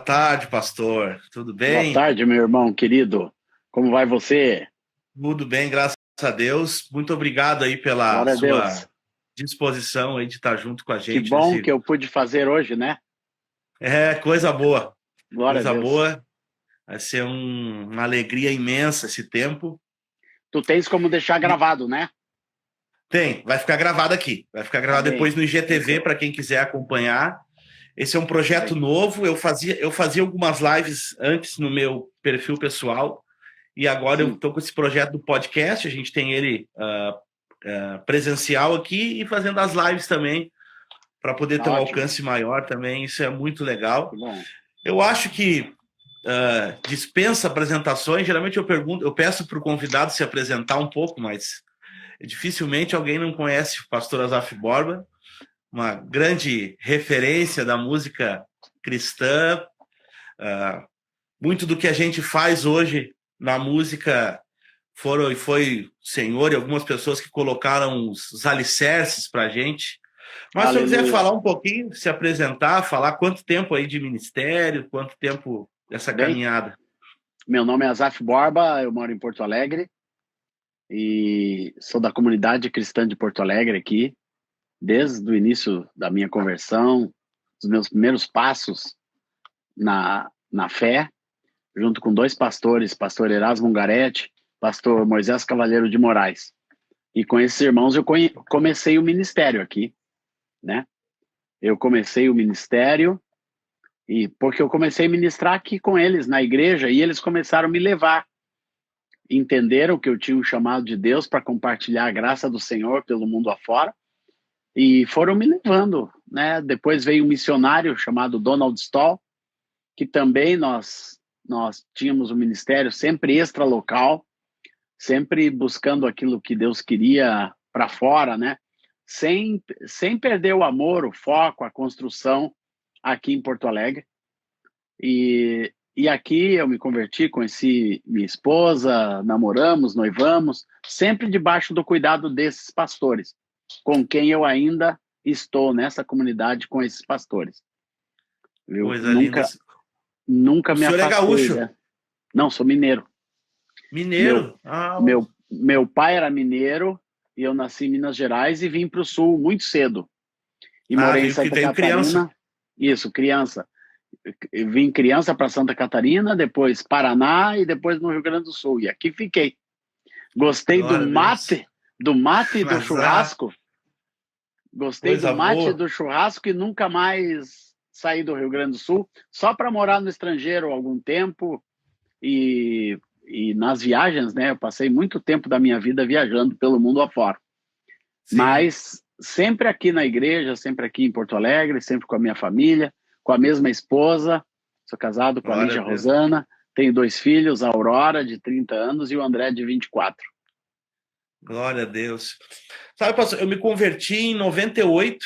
tarde, pastor. Tudo Boa bem? tarde, meu irmão querido. Como vai você? Tudo bem, graças a Deus. Muito obrigado aí pela Glória a sua Deus. disposição aí de estar junto com a Que gente bom que nesse. eu pude fazer hoje, né? É, coisa boa. Glória a Coisa Deus. boa. Vai ser uma alegria imensa esse tempo. Tu tens como deixar E gravado, né? vai ficar gravado aqui. Vai ficar gravado Amém. depois no IGTV para quem quiser acompanhar. Esse é um projeto Amém. novo. Eu fazia algumas lives antes no meu perfil pessoal. E agora eu Sim. estou com esse projeto do podcast. A gente tem ele presencial aqui e fazendo as lives também, para poder Tá ter um ótimo. alcance maior também. Isso é muito Que legal. bom. Eu acho que dispensa apresentações. Geralmente eu peço para o convidado se apresentar um pouco, mas dificilmente alguém não conhece o pastor Azaf Borba, uma grande referência da música cristã. Muito do que a gente faz hoje na música foi o Senhor e algumas pessoas que colocaram os alicerces para a gente. Mas se eu quiser Aleluia. falar um pouquinho, se apresentar, falar quanto tempo aí de ministério, quanto tempo dessa Bem, caminhada. meu nome é Azaf Borba, eu moro em Porto Alegre e sou da comunidade cristã de Porto Alegre aqui, desde o início da minha conversão, dos meus primeiros passos na fé, junto com dois pastores, pastor Erasmo Ungaretti, pastor Moisés Cavaleiro de Moraes. E com esses irmãos eu comecei o ministério aqui, né? Eu comecei o ministério e porque eu comecei a ministrar aqui com eles na igreja e eles começaram a me levar. Entenderam que eu tinha um chamado de Deus para compartilhar a graça do Senhor pelo mundo afora e foram me levando, né? Depois veio um missionário chamado Donald Stoll, que também nós tínhamos um ministério sempre extralocal, sempre buscando aquilo que Deus queria para fora, né? Sem perder o amor, o foco, a construção aqui em Porto Alegre. E aqui eu me converti, conheci minha esposa, namoramos, noivamos, sempre debaixo do cuidado desses pastores, com quem eu ainda estou nessa comunidade com esses pastores. Eu Coisa linda. nunca O me senhor é afastei, gaúcho, né? Não, sou mineiro. Meu, mineiro. meu pai era mineiro e eu nasci em Minas Gerais e vim para o Sul muito cedo. E morei em Santa Veio criança. Catarina. Isso, criança. Eu vim criança para Santa Catarina, depois Paraná e depois no Rio Grande do Sul. E aqui fiquei. Gostei Glória a Deus. do mate e do Mas, churrasco. Gostei do coisa mate e boa. do churrasco e nunca mais saí do Rio Grande do Sul, só para morar no estrangeiro algum tempo. E nas viagens, né? Eu passei muito tempo da minha vida viajando pelo mundo afora. Sim, Mas sempre aqui na igreja, sempre aqui em Porto Alegre, sempre com a minha família, com a mesma esposa. Sou casado com a glória a Lígia Deus. Rosana, tenho dois filhos, a Aurora, de 30 anos, e o André, de 24. Glória a Deus. Sabe, pastor, eu me converti em 98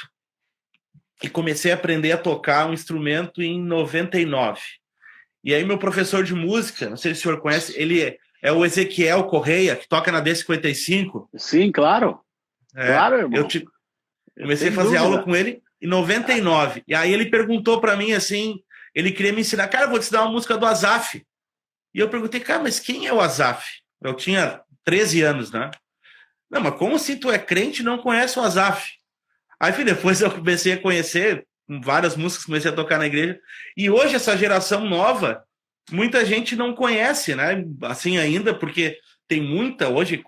e comecei a aprender a tocar um instrumento em 99. E aí meu professor de música, não sei se o senhor conhece, ele é o Ezequiel Correia, que toca na D55. Sim, claro. Claro, Eu irmão. comecei a Sem fazer aula dúvida. com ele em 99. E aí ele perguntou para mim assim, ele queria me ensinar, cara, eu vou te dar uma música do Azaf. E eu perguntei, cara, mas quem é o Azaf? Eu tinha 13 anos, né? Não, mas como assim tu é crente e não conhece o Azaf? Aí depois eu comecei a conhecer várias músicas, comecei a tocar na igreja. E hoje essa geração nova, muita gente não conhece, né? Assim ainda, porque tem muita, hoje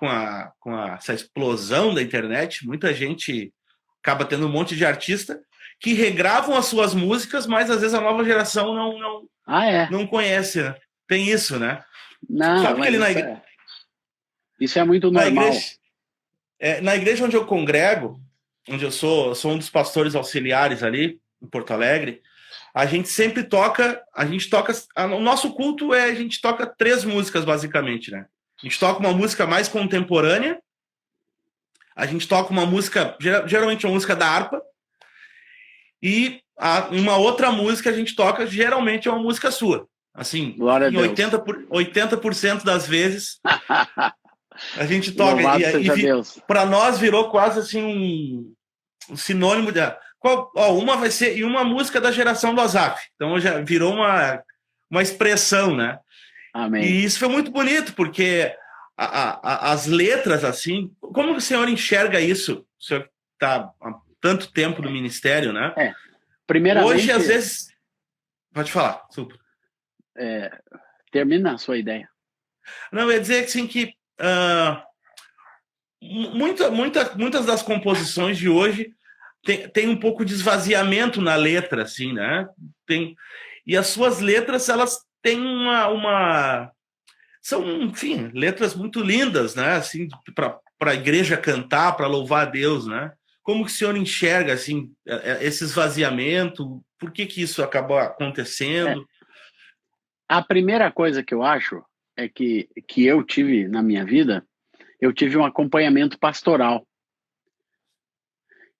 essa explosão da internet, muita gente acaba tendo um monte de artista que regravam as suas músicas, mas às vezes a nova geração Ah, é? não conhece, né? Tem isso, né? Não, Sabe que mas ele isso é muito na normal. igreja, na igreja onde eu congrego, onde sou um dos pastores auxiliares ali, em Porto Alegre, a gente sempre toca, o nosso culto a gente toca 3 músicas, basicamente, né? A gente toca uma música mais contemporânea, a gente toca uma música, geralmente uma música da harpa, e uma outra música a gente toca, geralmente é uma música sua. Assim, Glória a em Deus. 80% das vezes a gente toca. Louvado seja E Deus. para nós virou quase assim um sinônimo de Uma vai ser, e uma música da geração do Azaf. Então já virou uma expressão, né? Amém. E isso foi muito bonito, porque as letras, assim, como o senhor enxerga isso? O senhor está há tanto tempo no ministério, né? Primeiramente... Hoje, às vezes... Pode falar, super. Termina a sua ideia. Não, eu ia dizer assim, que muitas das composições de hoje tem um pouco de esvaziamento na letra, assim, né? E as suas letras, elas têm são, enfim, letras muito lindas, né? Assim, para a igreja cantar, para louvar a Deus, né? Como que o senhor enxerga, assim, esse esvaziamento? Por que isso acabou acontecendo? A primeira coisa que eu acho é que eu tive na minha vida, eu tive um acompanhamento pastoral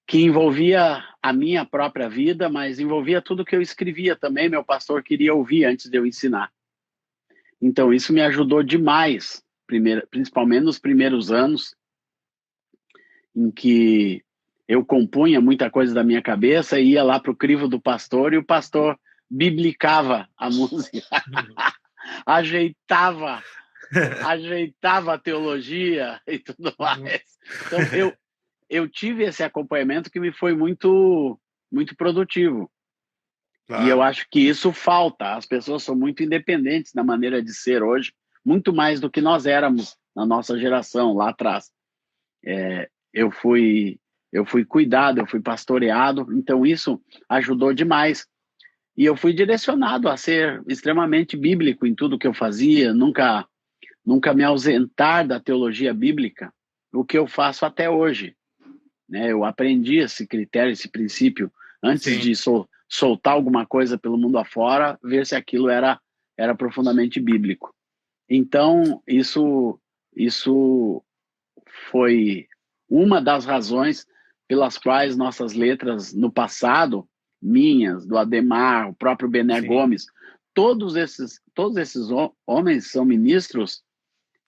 que envolvia a minha própria vida, mas envolvia tudo que eu escrevia também. Meu pastor queria ouvir antes de eu ensinar. Então, isso me ajudou demais, principalmente nos primeiros anos, em que eu compunha muita coisa da minha cabeça e ia lá para o crivo do pastor e o pastor biblicava a música, ajeitava a teologia e tudo mais. Então, eu tive esse acompanhamento que me foi muito, muito produtivo. Claro. E eu acho que isso falta. As pessoas são muito independentes na maneira de ser hoje, muito mais do que nós éramos na nossa geração, lá atrás. Eu fui cuidado, eu fui pastoreado, então isso ajudou demais. E eu fui direcionado a ser extremamente bíblico em tudo que eu fazia, nunca me ausentar da teologia bíblica, o que eu faço até hoje. Né? Eu aprendi esse critério, esse princípio, antes Sim. de soltar alguma coisa pelo mundo afora, ver se aquilo era profundamente bíblico. Então, isso foi uma das razões pelas quais nossas letras no passado, minhas, do Ademar, o próprio Bené Sim. Gomes, todos esses homens são ministros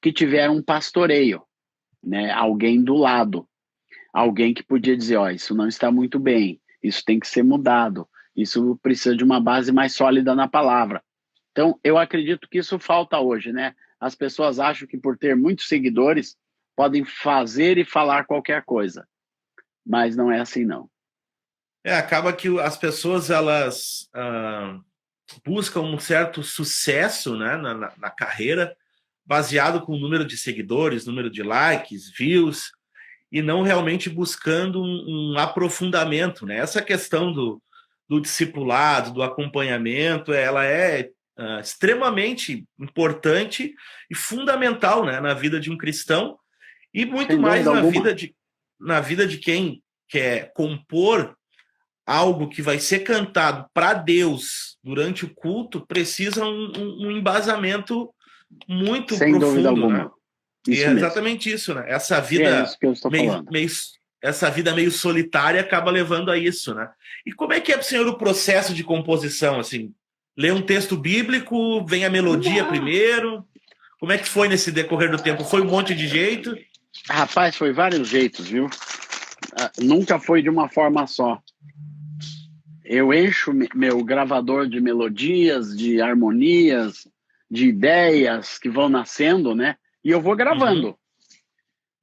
que tiveram um pastoreio, né? Alguém do lado, alguém que podia dizer, isso não está muito bem, isso tem que ser mudado, isso precisa de uma base mais sólida na palavra. Então, eu acredito que isso falta hoje, né? As pessoas acham que por ter muitos seguidores, podem fazer e falar qualquer coisa, mas não é assim, não. Acaba que as pessoas, elas buscam um certo sucesso, né, na carreira, baseado com o número de seguidores, número de likes, views, e não realmente buscando um aprofundamento, né? Essa questão do discipulado, do acompanhamento, ela é extremamente importante e fundamental, né, na vida de um cristão, e muito mais na vida de quem quer compor algo que vai ser cantado para Deus durante o culto, precisa um embasamento muito Sem profundo, dúvida alguma. Né? E é exatamente isso, né? Essa vida é isso que eu estou falando. Essa vida meio solitária acaba levando a isso, né? E como é que é para o senhor o processo de composição, assim? Lê um texto bíblico, vem a melodia primeiro? Como é que foi nesse decorrer do tempo? Foi um monte de jeito? Rapaz, foi vários jeitos, viu? Nunca foi de uma forma só. Eu encho meu gravador de melodias, de harmonias, de ideias que vão nascendo, né? E eu vou gravando. Uhum.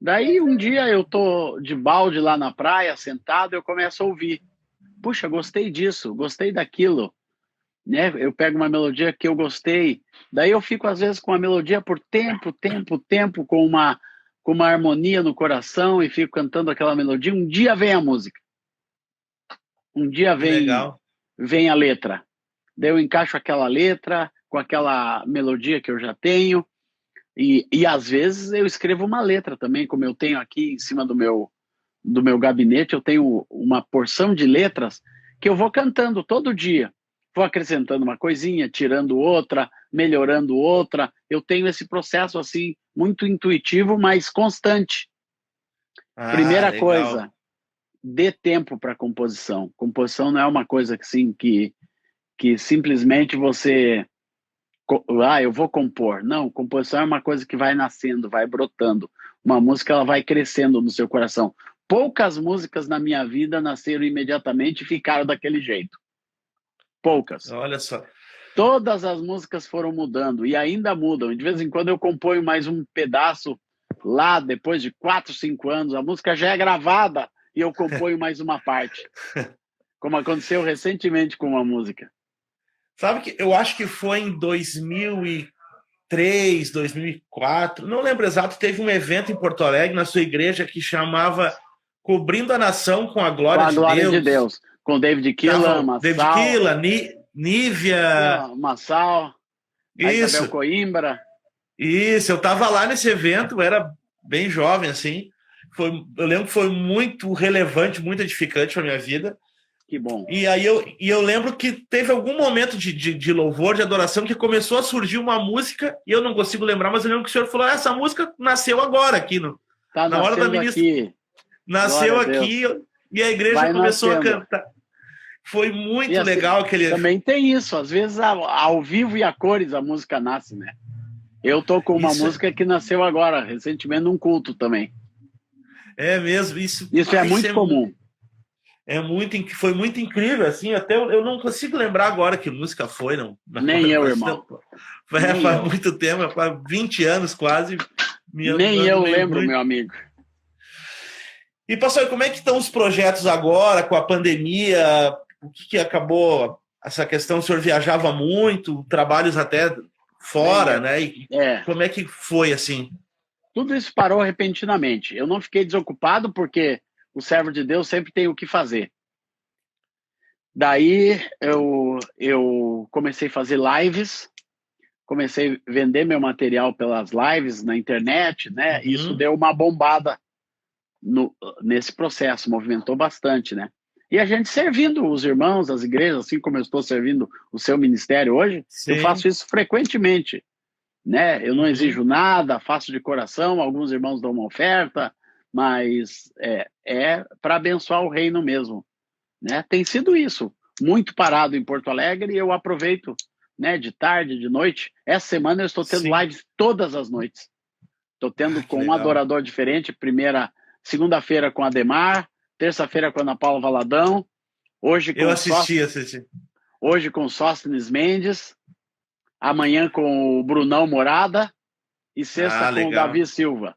Daí um dia eu tô de balde lá na praia, sentado, eu começo a ouvir. Puxa, gostei disso, gostei daquilo. Né? Eu pego uma melodia que eu gostei. Daí eu fico, às vezes, com a melodia por tempo, com uma harmonia no coração e fico cantando aquela melodia. Um dia vem a música. Um dia vem a letra. Daí eu encaixo aquela letra com aquela melodia que eu já tenho. E às vezes eu escrevo uma letra também, como eu tenho aqui em cima do meu gabinete, eu tenho uma porção de letras que eu vou cantando todo dia. Vou acrescentando uma coisinha, tirando outra, melhorando outra. Eu tenho esse processo assim, muito intuitivo, mas constante. Primeira legal. coisa, dê tempo para composição. Composição não é uma coisa assim, que simplesmente você... eu vou compor. Não, composição é uma coisa que vai nascendo, vai brotando. Uma música, ela vai crescendo no seu coração. poucas músicas na minha vida nasceram imediatamente e ficaram daquele jeito. Poucas. Olha só. Todas as músicas foram mudando e ainda mudam. De vez em quando eu componho mais um pedaço lá, depois de 4, 5 anos. A música já é gravada e eu componho mais uma parte. Como aconteceu recentemente com uma música. Sabe que eu acho que foi em 2003, 2004, não lembro exato, teve um evento em Porto Alegre, na sua igreja, que chamava Cobrindo a Nação com a Glória, Com a glória de Deus. Com David Keelan, Massal. David Keelan, Nívia... Massal, a Isabel Coimbra. Isso, eu estava lá nesse evento, era bem jovem, assim. Eu lembro que foi muito relevante, muito edificante para minha vida. Que bom. E aí eu lembro que teve algum momento de louvor, de adoração, que começou a surgir uma música, e eu não consigo lembrar, mas eu lembro que o senhor falou, essa música nasceu agora aqui, na hora da ministra. Nasceu aqui, e a igreja começou a cantar. Foi muito assim, legal aquele... Também tem isso, às vezes ao vivo e a cores a música nasce, né? Eu tô com uma música que nasceu agora, recentemente, num culto também. É mesmo, isso é muito comum. Foi muito incrível, assim, até eu não consigo lembrar agora que música foi, não. Nem eu, irmão. Faz muito tempo, faz 20 anos quase. Nem eu lembro, meu amigo. E, pastor, como é que estão os projetos agora, com a pandemia? O que acabou, essa questão, o senhor viajava muito, trabalhos até fora, né? E como é que foi, assim? Tudo isso parou repentinamente. Eu não fiquei desocupado, porque o servo de Deus sempre tem o que fazer. Daí eu comecei a fazer lives, comecei a vender meu material pelas lives na internet, né? Isso deu uma bombada nesse processo, movimentou bastante, né? E a gente servindo os irmãos, as igrejas, assim como eu estou servindo o seu ministério hoje, eu faço isso frequentemente, né? Eu não exijo nada, faço de coração, alguns irmãos dão uma oferta, mas é para abençoar o reino mesmo, né? Tem sido isso, muito parado em Porto Alegre, e eu aproveito, né, de tarde, de noite. Essa semana eu estou tendo lives todas as noites. Estou tendo com um adorador diferente, segunda-feira com a Ademar, terça-feira com a Ana Paula Valadão, hoje com assisti. Hoje com Sóstenes Mendes, amanhã com o Brunão Morada e sexta com o Davi Silva.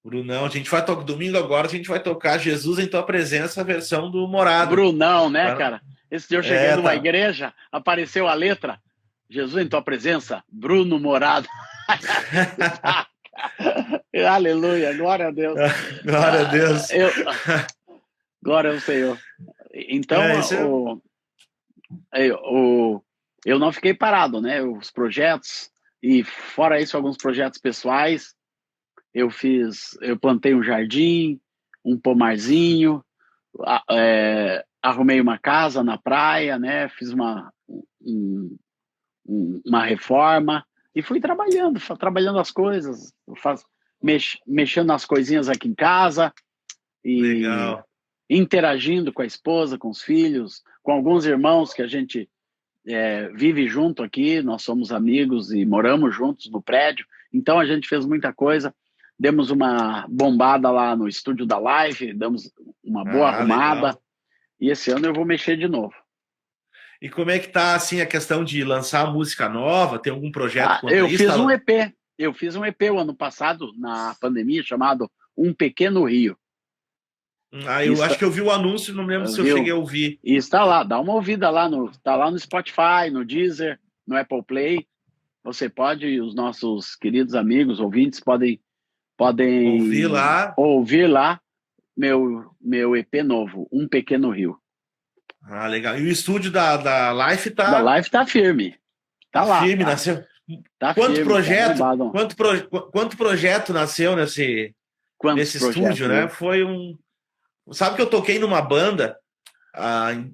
Brunão, a gente vai tocar domingo agora, a gente vai tocar Jesus em Tua Presença, a versão do Morada. Brunão, né, cara? Esse dia eu cheguei numa igreja, apareceu a letra, Jesus em Tua Presença, Bruno Morada. Aleluia, glória a Deus. Glória a Deus. Glória ao Senhor. Então, eu não fiquei parado, né? Os projetos, e fora isso, alguns projetos pessoais. Eu plantei um jardim, um pomarzinho, arrumei uma casa na praia, né? Fiz uma reforma e fui trabalhando as coisas, mexendo nas coisinhas aqui em casa e interagindo com a esposa, com os filhos, com alguns irmãos que a gente vive junto aqui. Nós somos amigos e moramos juntos no prédio, então a gente fez muita coisa. Demos uma bombada lá no estúdio da Live, damos uma boa arrumada. Legal. E esse ano eu vou mexer de novo. E como é que tá, assim, a questão de lançar música nova? Tem algum projeto quanto a isso? Um EP. Eu fiz um EP o ano passado, na pandemia, chamado Um Pequeno Rio. Eu acho que eu vi o anúncio, não me lembro se eu cheguei a ouvir. E está lá, dá uma ouvida lá, tá lá no Spotify, no Deezer, no Apple Play. Você pode, os nossos queridos amigos, ouvintes, podem ouvir lá meu EP novo, Um Pequeno Rio. Legal. E o estúdio da Life tá... Da Life tá firme. Tá lá. Firme, nasceu. Quanto projeto nasceu nesse estúdio, né? Foi Sabe que eu toquei numa banda em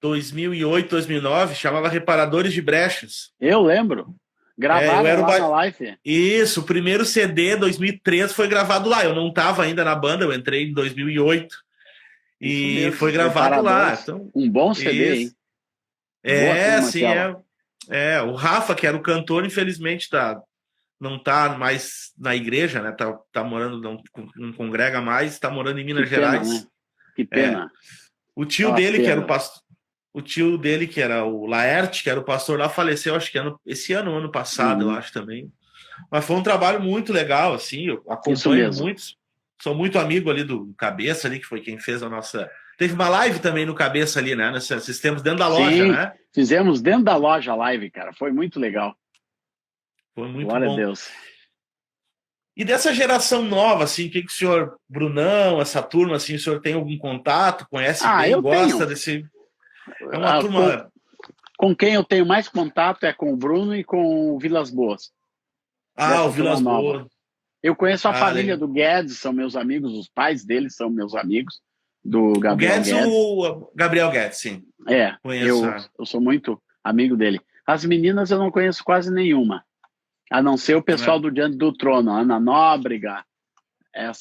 2008, 2009, chamava Reparadores de Brechas. Eu lembro. Gravaram lá na Life. Isso, o primeiro CD, 2003, foi gravado lá. Eu não estava ainda na banda, eu entrei em 2008. E mesmo, foi gravado lá. Então, um bom CD, hein? Sim, o Rafa, que era o cantor, infelizmente não tá mais na igreja, né? Tá morando, não congrega mais, está morando em Minas Que pena, Gerais. né? Que pena. O tio Uma dele, que era o pena. pastor, o tio dele, que era o Laerte, que era o pastor lá, faleceu, acho que esse ano passado, eu Uhum. acho também. Mas foi um trabalho muito legal, assim, eu Isso acompanho mesmo. muitos, sou muito amigo ali do Cabeça ali, que foi quem fez a nossa... Teve uma live também no Cabeça ali, né? Nesses tempos dentro da loja, Sim, né? fizemos dentro da loja live, cara. Foi muito legal. Foi muito Glória a bom. Deus. E dessa geração nova, assim, o que o senhor, Brunão, essa turma, assim, o senhor tem algum contato, conhece Ah, bem, eu tenho. gosta desse... É uma Com, turma... com quem eu tenho mais contato é com o Bruno e com o Vilas Boas, Ah, o dessa turma Vilas nova. Boas. Eu conheço a Ah, família legal. do Guedes, são meus amigos, os pais deles são meus amigos, do O Gabriel Guedes, Guedes. o Gabriel Guedes, sim. É, Conheço. eu sou muito amigo dele. As meninas eu não conheço quase nenhuma, a não ser o pessoal Né? do Diante do Trono, a Ana Nóbrega, Ah,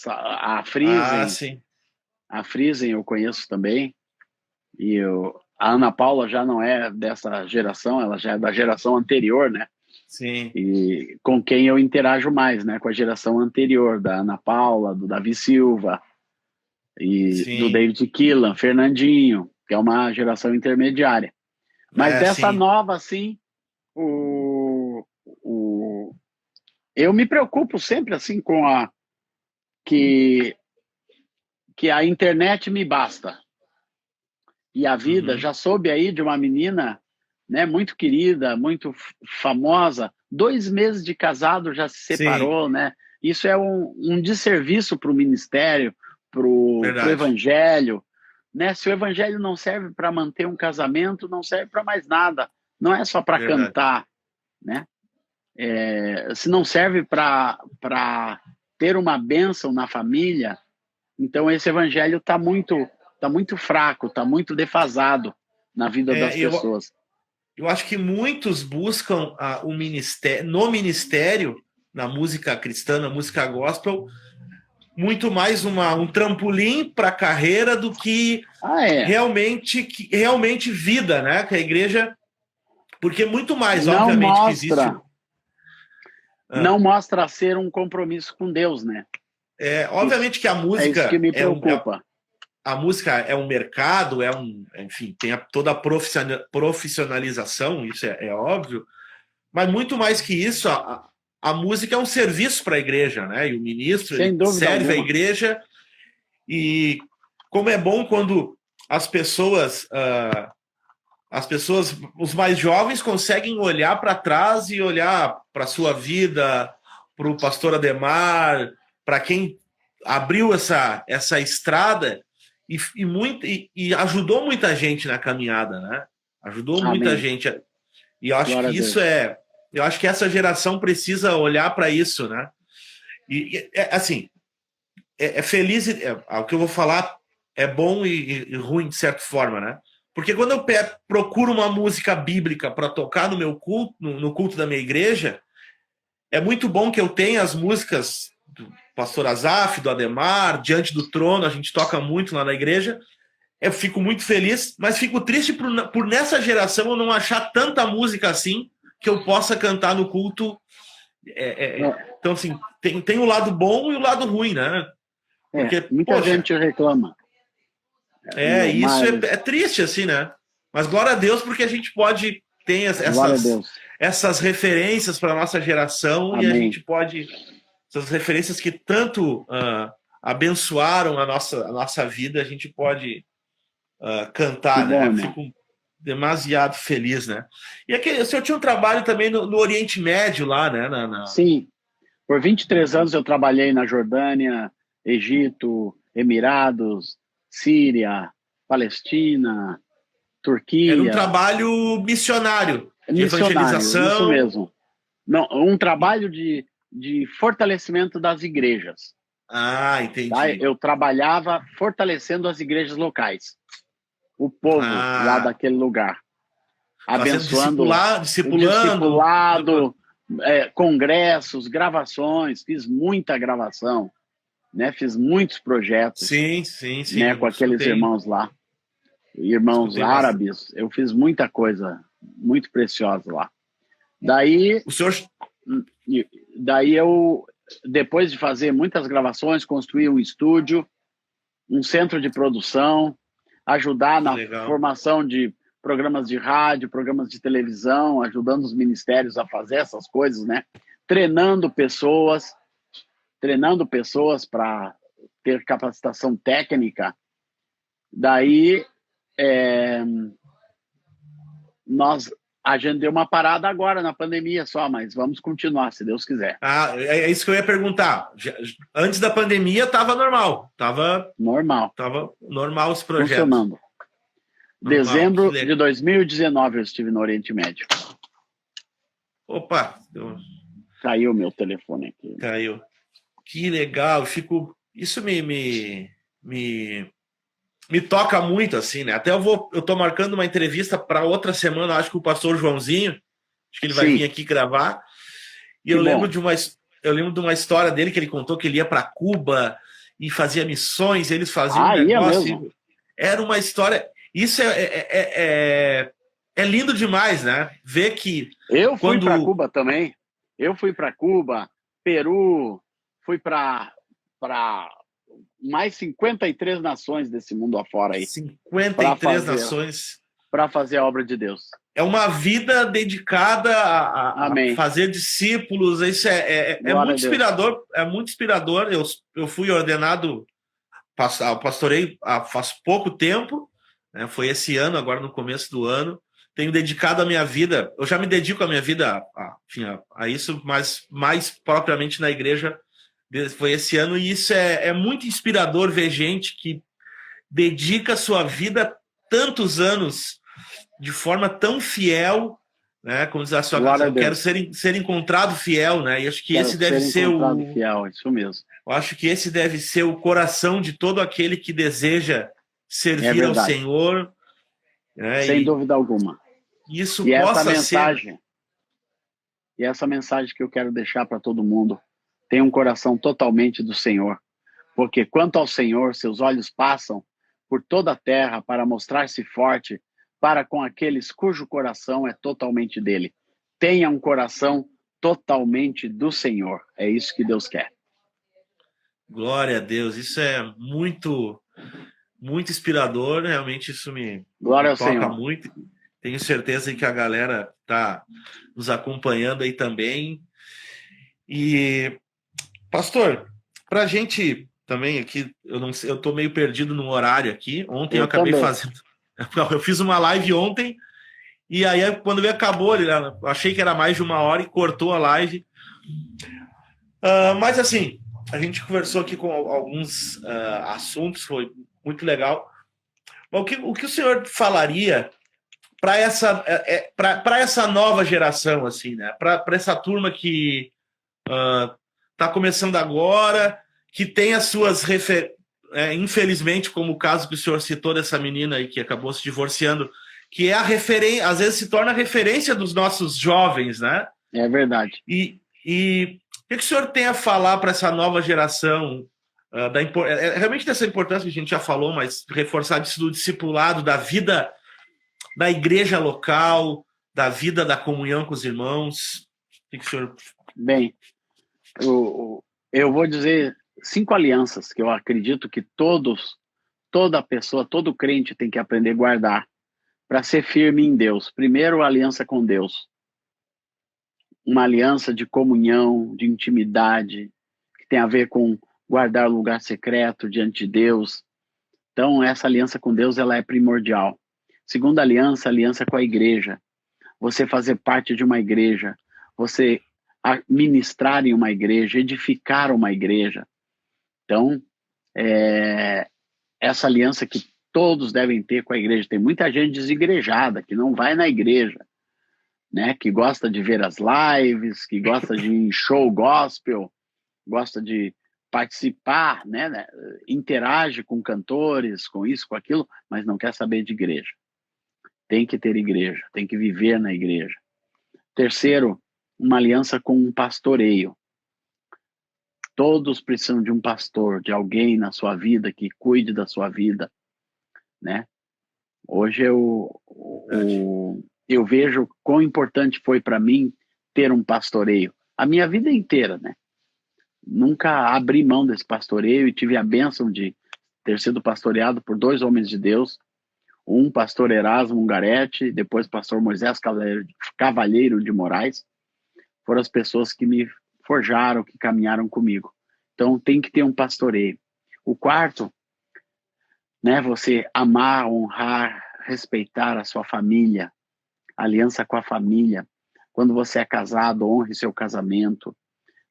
sim. a Friesen eu conheço também, a Ana Paula já não é dessa geração, ela já é da geração anterior, né? Sim, E com quem eu interajo mais, né? Com a geração anterior, da Ana Paula, do Davi Silva e do sim. David Keelan, Fernandinho, que é uma geração intermediária. Mas É, dessa sim. nova, assim, o, o, eu me preocupo sempre assim com que, que a internet me basta. E a vida, Uhum. já soube aí de uma menina, né, muito querida, muito famosa, 2 meses de casado já se Sim, separou, né? Isso é um desserviço para o ministério, para o verdade. evangelho, né? Se o evangelho não serve para manter um casamento, não serve para mais nada. Não é só para Verdade. cantar, né? Se não serve para ter uma bênção na família, então esse evangelho tá muito fraco, está muito defasado na vida das É, pessoas. eu acho que muitos buscam o ministério, no ministério, na música cristã, na música gospel, muito mais um trampolim para a carreira do que Ah, é. realmente vida, né? Que a igreja, porque muito mais, Não obviamente, que existe. mostra, não mostra ser um compromisso com Deus, né? Isso, Obviamente que a é isso que música me preocupa. a música é um mercado, enfim, tem toda a profissionalização, isso é óbvio, mas muito mais que isso, a música é um serviço para a igreja, né? E o ministro, Sem ele dúvida serve a alguma. igreja, e como é bom quando as pessoas, os mais jovens conseguem olhar para trás e olhar para a sua vida, para o pastor Ademar, para quem abriu essa estrada e ajudou muita gente na caminhada, né? Ajudou muita Amém. gente. E eu acho Glória a que Deus. eu acho que essa geração precisa olhar para isso, né? Assim, feliz, o que eu vou falar é bom e ruim de certa forma, né? Porque quando eu procuro uma música bíblica para tocar no meu culto, no culto da minha igreja, é muito bom que eu tenha as músicas do pastor Azaf, do Ademar, Diante do Trono, a gente toca muito lá na igreja. Eu fico muito feliz, mas fico triste por nessa geração eu não achar tanta música assim que eu possa cantar no culto. Então, assim, tem o lado bom e o lado ruim, né? Porque, Muita poxa, gente reclama, isso mas é triste, assim, né? Mas glória a Deus, porque a gente pode ter glória a Deus. essas referências para a nossa geração e a Amém. gente pode. Essas referências que tanto abençoaram a nossa vida, a gente pode Que cantar, bom, né? irmão. Fico demasiado feliz, né? E aqui, o senhor tinha um trabalho também no Oriente Médio lá, né? Sim, por 23 anos eu trabalhei na Jordânia, Egito, Emirados, Síria, Palestina, Era um Turquia, trabalho missionário, de missionário, isso evangelização. mesmo. Não, um trabalho de fortalecimento das igrejas. Ah, Tá? entendi. Eu trabalhava fortalecendo as igrejas locais, o povo lá Ah, daquele lugar, fazendo abençoando o discipulando. discipulado, congressos, gravações, fiz muita gravação, né? Fiz muitos projetos, Sim, sim, né? sim. Com aqueles Escutei, irmãos lá, irmãos escutei bastante. árabes, eu fiz muita coisa muito preciosa lá. Daí, O senhor, daí eu, depois de fazer muitas gravações, construí um estúdio, um centro de produção, ajudar Que na legal. formação de programas de rádio, programas de televisão, ajudando os ministérios a fazer essas coisas, né? Treinando pessoas para ter capacitação técnica. Daí, é, a gente deu uma parada agora na pandemia só, mas vamos continuar, se Deus quiser. Ah, é isso que eu ia perguntar. Antes da pandemia estava normal, Normal, tava normal esse projeto. funcionando. Normal. Que Dezembro de legal. 2019 eu estive no Oriente Médio. Opa, Caiu meu telefone aqui. caiu. Que legal. Isso me toca muito, assim, né? Até eu tô marcando uma entrevista para outra semana, acho que o pastor Joãozinho, acho que ele vai vir Sim, aqui gravar. E que bom. eu lembro de uma história dele que ele contou que ele ia para Cuba e fazia missões, eles faziam um Ia negócio. mesmo. Era uma história. Isso é lindo demais, né? Ver que Eu fui para quando. Cuba também. Eu fui para Cuba, Peru, fui para mais 53 nações desse mundo afora aí, 53 nações. para fazer a obra de Deus. É uma vida dedicada a Amém. fazer discípulos. Isso Glória muito a Deus. inspirador. É muito inspirador. Eu fui ordenado, pastorei faz pouco tempo, né? Foi esse ano, agora no começo do ano. Tenho dedicado a minha vida. Eu já me dedico a minha vida enfim, a isso, mas mais propriamente na igreja. Foi esse ano, e isso é muito inspirador ver gente que dedica a sua vida tantos anos de forma tão fiel, né? Como diz a sua Glória a canção, quero Deus. ser encontrado fiel, né? E acho que Quero esse deve ser ser encontrado fiel, isso mesmo. eu acho que esse deve ser o coração de todo aquele que deseja É servir ao verdade. Senhor, né? Sem E dúvida alguma. isso E essa possa ser. mensagem, e essa mensagem que eu quero deixar para todo mundo, tem um coração totalmente do Senhor. Porque quanto ao Senhor, seus olhos passam por toda a terra para mostrar-se forte para com aqueles cujo coração é totalmente dele. Tenha um coração totalmente do Senhor. É isso que Deus quer. Glória a Deus, isso é muito, muito inspirador, realmente isso Glória me ao toca Senhor. muito. Tenho certeza que a galera está nos acompanhando aí também. E, pastor, para a gente também aqui, eu não sei, eu estou meio perdido no horário aqui. Ontem eu Eu acabei também. fazendo. Eu fiz uma live ontem, e aí quando ele acabou, eu achei que era mais de uma hora e cortou a live. Mas assim, a gente conversou aqui com alguns assuntos, foi muito legal. Mas o que o senhor falaria para para essa nova geração, assim, né? Para essa turma que está começando agora, que tem as suas infelizmente, como o caso que o senhor citou dessa menina aí que acabou se divorciando, que é a referência, às vezes se torna a referência dos nossos jovens, né? É verdade. E o que o senhor tem a falar para essa nova geração? Realmente dessa importância que a gente já falou, mas reforçar isso do discipulado, da vida da igreja local, da vida da comunhão com os irmãos. O que o senhor... Bem, eu vou dizer 5 alianças que eu acredito que toda pessoa, todo crente tem que aprender a guardar para ser firme em Deus. Primeiro, a aliança com Deus. Uma aliança de comunhão, de intimidade, que tem a ver com guardar lugar secreto diante de Deus. Então, essa aliança com Deus, ela é primordial. Segunda aliança, aliança com a igreja. Você fazer parte de uma igreja, você ministrar em uma igreja, edificar uma igreja. Então, essa aliança que todos devem ter com a igreja. Tem muita gente desigrejada que não vai na igreja, né? Que gosta de ver as lives, que gosta de ir em show gospel, gosta de participar, né? Interage com cantores, com isso, com aquilo, mas não quer saber de igreja. Tem que ter igreja, tem que viver na igreja. Terceiro, uma aliança com um pastoreio. Todos precisam de um pastor, de alguém na sua vida que cuide da sua vida, né? Hoje eu vejo quão importante foi para mim ter um pastoreio. a minha vida inteira, né? Nunca abri mão desse pastoreio e tive a bênção de ter sido pastoreado por 2 homens de Deus, um pastor Erasmo Ungaretti, depois pastor Moisés Cavalheiro de Moraes, foram as pessoas que me forjaram, que caminharam comigo. Então tem que ter um pastoreio. O quarto, né, você amar, honrar, respeitar a sua família, aliança com a família. Quando você é casado, honre seu casamento.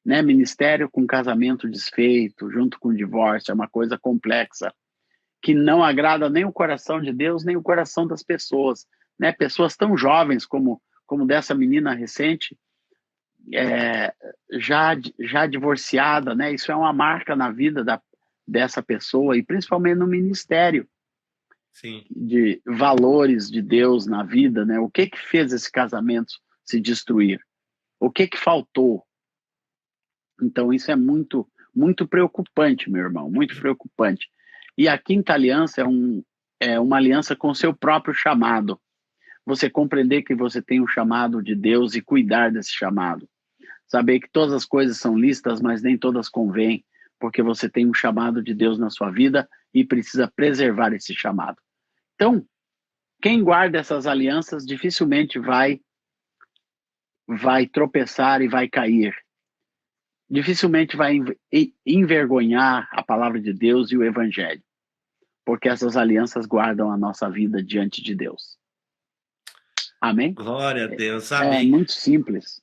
Né? Ministério com casamento desfeito, junto com o divórcio, é uma coisa complexa, que não agrada nem o coração de Deus, nem o coração das pessoas. Né? Pessoas tão jovens como dessa menina recente, já divorciada, né? Isso é uma marca na vida dessa pessoa, e principalmente no ministério. Sim. De valores de Deus na vida, né? O que fez esse casamento se destruir? O que faltou? Então isso é muito, muito preocupante, meu irmão, muito preocupante. E a quinta aliança é uma aliança com o seu próprio chamado. Você compreender que você tem um chamado de Deus e cuidar desse chamado. Saber que todas as coisas são lícitas, mas nem todas convêm, porque você tem um chamado de Deus na sua vida e precisa preservar esse chamado. Então, quem guarda essas alianças dificilmente vai tropeçar e vai cair. Dificilmente vai envergonhar a palavra de Deus e o evangelho, porque essas alianças guardam a nossa vida diante de Deus. Amém? Glória a Deus, amém. É muito simples.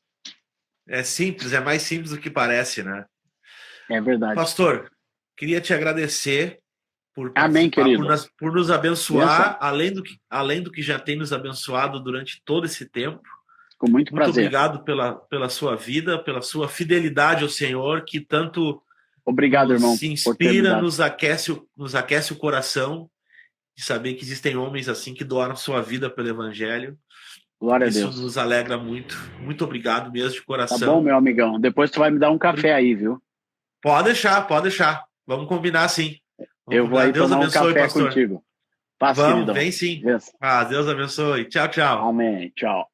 É simples, é mais simples do que parece, né? É verdade. Pastor, queria te agradecer por Amém, querido. por nos abençoar, além do que já tem nos abençoado durante todo esse tempo. Com muito prazer. Obrigado pela sua vida, pela sua fidelidade ao Senhor, que tanto obrigado, nos irmão, inspira, nos aquece o coração, de saber que existem homens assim que doaram sua vida pelo Evangelho. Glória a Deus. Isso nos alegra muito. Muito obrigado mesmo, de coração. Tá bom, meu amigão. Depois tu vai me dar um café aí, viu? Pode deixar. Vamos combinar, sim. Eu vou aí Deus tomar abençoe, um café pastor. contigo. Passa, Vamos, queridão. vem sim. Yes. Deus abençoe. Tchau, tchau. Amém. Tchau.